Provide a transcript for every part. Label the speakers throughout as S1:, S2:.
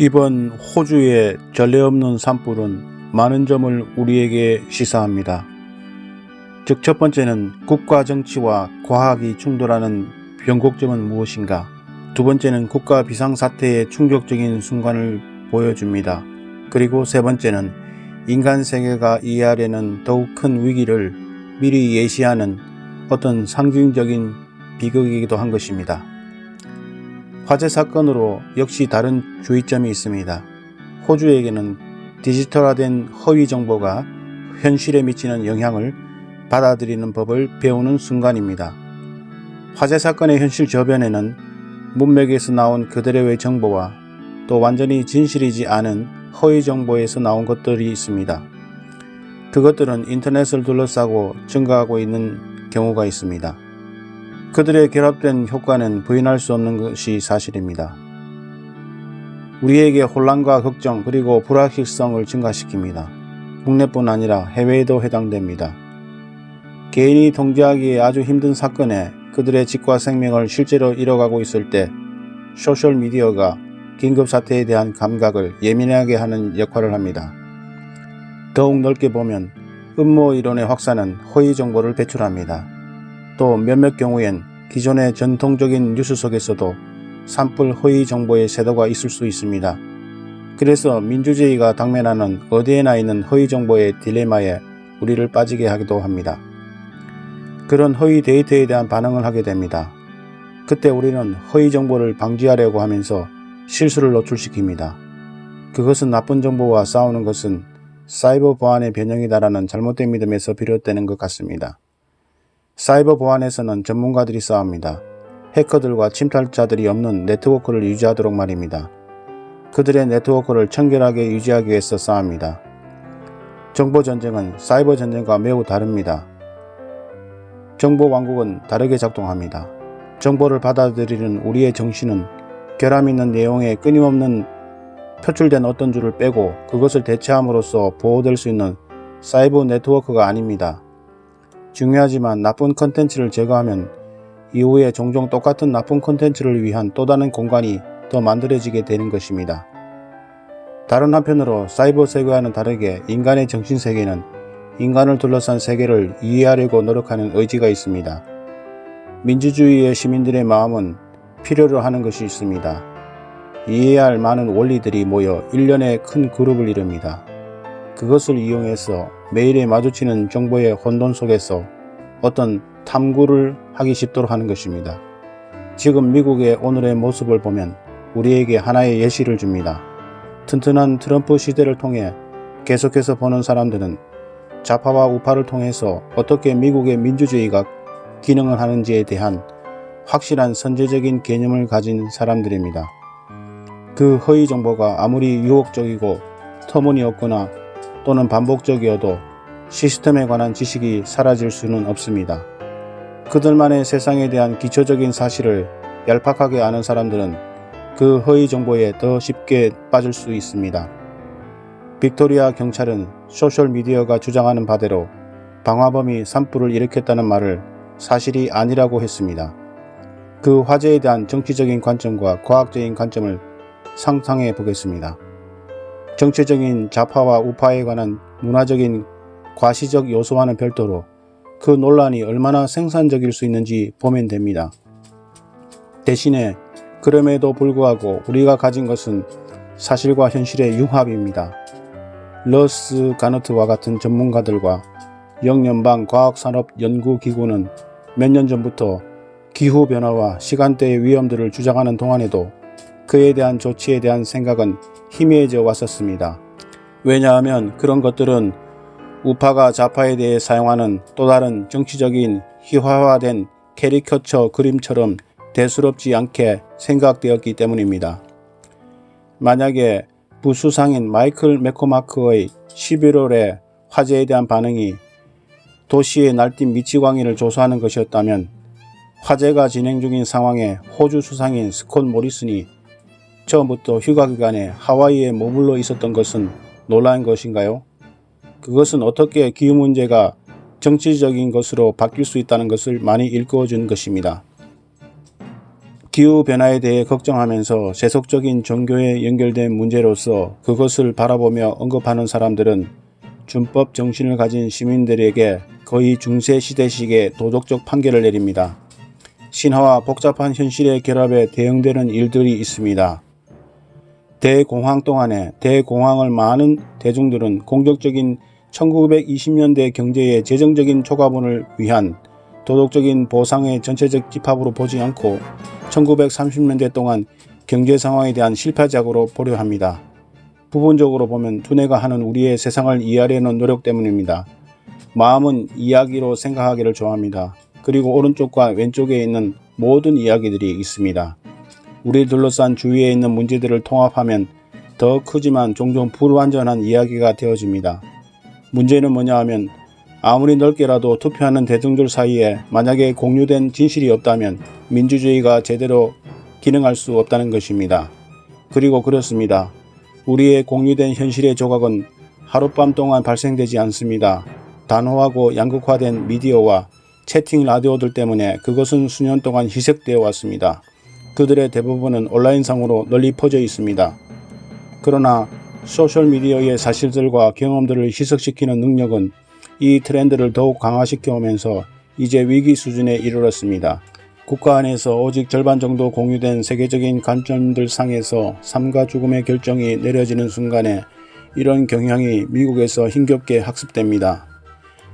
S1: 이번 호주의 전례 없는 산불은 많은 점을 우리에게 시사합니다. 즉, 첫 번째는 국가 정치와 과학이 충돌하는 변곡점은 무엇인가? 두 번째는 국가 비상사태의 충격적인 순간을 보여줍니다. 그리고 세 번째는 인간 세계가 이해하려는 더욱 큰 위기를 미리 예시하는 어떤 상징적인 비극이기도 한 것입니다. 화재 사건으로 역시 다른 주의점이 있습니다. 호주에게는 디지털화된 허위 정보가 현실에 미치는 영향을 받아들이는 법을 배우는 순간입니다. 화재 사건의 현실 저변에는 문맥에서 나온 그대로의 정보와 또 완전히 진실이지 않은 허위 정보에서 나온 것들이 있습니다. 그것들은 인터넷을 둘러싸고 증가하고 있는 경우가 있습니다. 그들의 결합된 효과는 부인할 수 없는 것이 사실입니다. 우리에게 혼란과 걱정 그리고 불확실성을 증가시킵니다. 국내뿐 아니라 해외에도 해당됩니다. 개인이 통제하기에 아주 힘든 사건에 그들의 직과 생명을 실제로 잃어가고 있을 때 소셜미디어가 긴급사태에 대한 감각을 예민하게 하는 역할을 합니다. 더욱 넓게 보면 음모이론의 확산은 허위 정보를 배출합니다. 또 몇몇 경우엔 기존의 전통적인 뉴스 속에서도 산불 허위 정보의 세도가 있을 수 있습니다. 그래서 민주주의가 당면하는 어디에나 있는 허위 정보의 딜레마에 우리를 빠지게 하기도 합니다. 그런 허위 데이터에 대한 반응을 하게 됩니다. 그때 우리는 허위 정보를 방지하려고 하면서 실수를 노출시킵니다. 그것은 나쁜 정보와 싸우는 것은 사이버 보안의 변형이다라는 잘못된 믿음에서 비롯되는 것 같습니다. 사이버 보안에서는 전문가들이 싸웁니다. 해커들과 침탈자들이 없는 네트워크를 유지하도록 말입니다. 그들의 네트워크를 청결하게 유지하기 위해서 싸웁니다. 정보전쟁은 사이버 전쟁과 매우 다릅니다. 정보 왕국은 다르게 작동합니다. 정보를 받아들이는 우리의 정신은 결함 있는 내용에 끊임없는 표출된 어떤 줄을 빼고 그것을 대체함으로써 보호될 수 있는 사이버 네트워크가 아닙니다. 중요하지만 나쁜 컨텐츠를 제거하면 이후에 종종 똑같은 나쁜 컨텐츠를 위한 또 다른 공간이 더 만들어지게 되는 것입니다. 다른 한편으로 사이버 세계와는 다르게 인간의 정신세계는 인간을 둘러싼 세계를 이해하려고 노력하는 의지가 있습니다. 민주주의의 시민들의 마음은 필요로 하는 것이 있습니다. 이해해야 할 많은 원리들이 모여 일련의 큰 그룹을 이룹니다. 그것을 이용해서 매일에 마주치는 정보의 혼돈 속에서 어떤 탐구를 하기 쉽도록 하는 것입니다. 지금 미국의 오늘의 모습을 보면 우리에게 하나의 예시를 줍니다. 튼튼한 트럼프 시대를 통해 계속해서 보는 사람들은 좌파와 우파를 통해서 어떻게 미국의 민주주의가 기능을 하는지에 대한 확실한 선제적인 개념을 가진 사람들입니다. 그 허위 정보가 아무리 유혹적이고 터무니없거나 또는 반복적이어도 시스템에 관한 지식이 사라질 수는 없습니다. 그들만의 세상에 대한 기초적인 사실을 얄팍하게 아는 사람들은 그 허위 정보에 더 쉽게 빠질 수 있습니다. 빅토리아 경찰은 소셜미디어가 주장하는 바대로 방화범이 산불을 일으켰다는 말을 사실이 아니라고 했습니다. 그 화재에 대한 정치적인 관점과 과학적인 관점을 상상해 보겠습니다. 정치적인 좌파와 우파에 관한 문화적인 과시적 요소와는 별도로 그 논란이 얼마나 생산적일 수 있는지 보면 됩니다. 대신에 그럼에도 불구하고 우리가 가진 것은 사실과 현실의 융합입니다. 러스 가너트와 같은 전문가들과 영연방과학산업연구기구는 몇 년 전부터 기후변화와 시간대의 위험들을 주장하는 동안에도 그에 대한 조치에 대한 생각은 희미해져 왔었습니다. 왜냐하면 그런 것들은 우파가 좌파에 대해 사용하는 또 다른 정치적인 희화화된 캐리커처 그림처럼 대수롭지 않게 생각되었기 때문입니다. 만약에 부수상인 마이클 매코마크의 11월의 화재에 대한 반응이 도시의 날뛴 미치광이를 조소하는 것이었다면 화재가 진행 중인 상황에 호주 수상인 스콧 모리슨이 처음부터 휴가기간에 하와이에 머물러 있었던 것은 놀라운 것인가요? 그것은 어떻게 기후 문제가 정치적인 것으로 바뀔 수 있다는 것을 많이 일깨워준 것입니다. 기후변화에 대해 걱정하면서 세속적인 종교에 연결된 문제로서 그것을 바라보며 언급하는 사람들은 준법 정신을 가진 시민들에게 거의 중세시대식의 도덕적 판결을 내립니다. 신화와 복잡한 현실의 결합에 대응되는 일들이 있습니다. 대공황 동안에 대공황을 많은 대중들은 공격적인 1920년대 경제의 재정적인 초과분을 위한 도덕적인 보상의 전체적 집합으로 보지 않고 1930년대 동안 경제 상황에 대한 실패작으로 보려 합니다. 부분적으로 보면 두뇌가 하는 우리의 세상을 이해하려는 노력 때문입니다. 마음은 이야기로 생각하기를 좋아합니다. 그리고 오른쪽과 왼쪽에 있는 모든 이야기들이 있습니다. 우리를 둘러싼 주위에 있는 문제들을 통합하면 더 크지만 종종 불완전한 이야기가 되어집니다. 문제는 뭐냐 하면 아무리 넓게라도 투표하는 대중들 사이에 만약에 공유된 진실이 없다면 민주주의가 제대로 기능할 수 없다는 것입니다. 그리고 그렇습니다. 우리의 공유된 현실의 조각은 하룻밤 동안 발생되지 않습니다. 단호하고 양극화된 미디어와 채팅 라디오들 때문에 그것은 수년 동안 희석되어 왔습니다. 그들의 대부분은 온라인상으로 널리 퍼져 있습니다. 그러나 소셜미디어의 사실들과 경험들을 희석시키는 능력은 이 트렌드를 더욱 강화시켜 오면서 이제 위기 수준에 이르렀습니다. 국가 안에서 오직 절반 정도 공유된 세계적인 관점들 상에서 삶과 죽음의 결정이 내려지는 순간에 이런 경향이 미국에서 힘겹게 학습됩니다.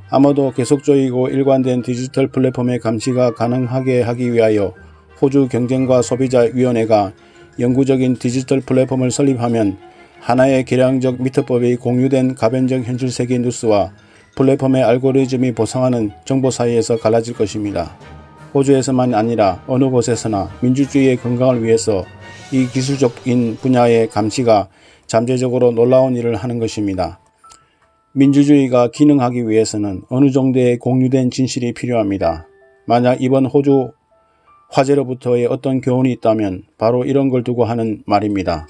S1: 아마도 계속적이고 일관된 디지털 플랫폼의 감시가 가능하게 하기 위하여 호주 경쟁과 소비자위원회가 영구적인 디지털 플랫폼을 설립하면 하나의 계량적 미터법이 공유된 가변적 현실세계 뉴스와 플랫폼의 알고리즘이 보상하는 정보 사이에서 갈라질 것입니다. 호주에서만 아니라 어느 곳에서나 민주주의의 건강을 위해서 이 기술적인 분야의 감시가 잠재적으로 놀라운 일을 하는 것입니다. 민주주의가 기능하기 위해서는 어느 정도의 공유된 진실이 필요합니다. 만약 이번 호주 화재로부터의 어떤 교훈이 있다면 바로 이런 걸 두고 하는 말입니다.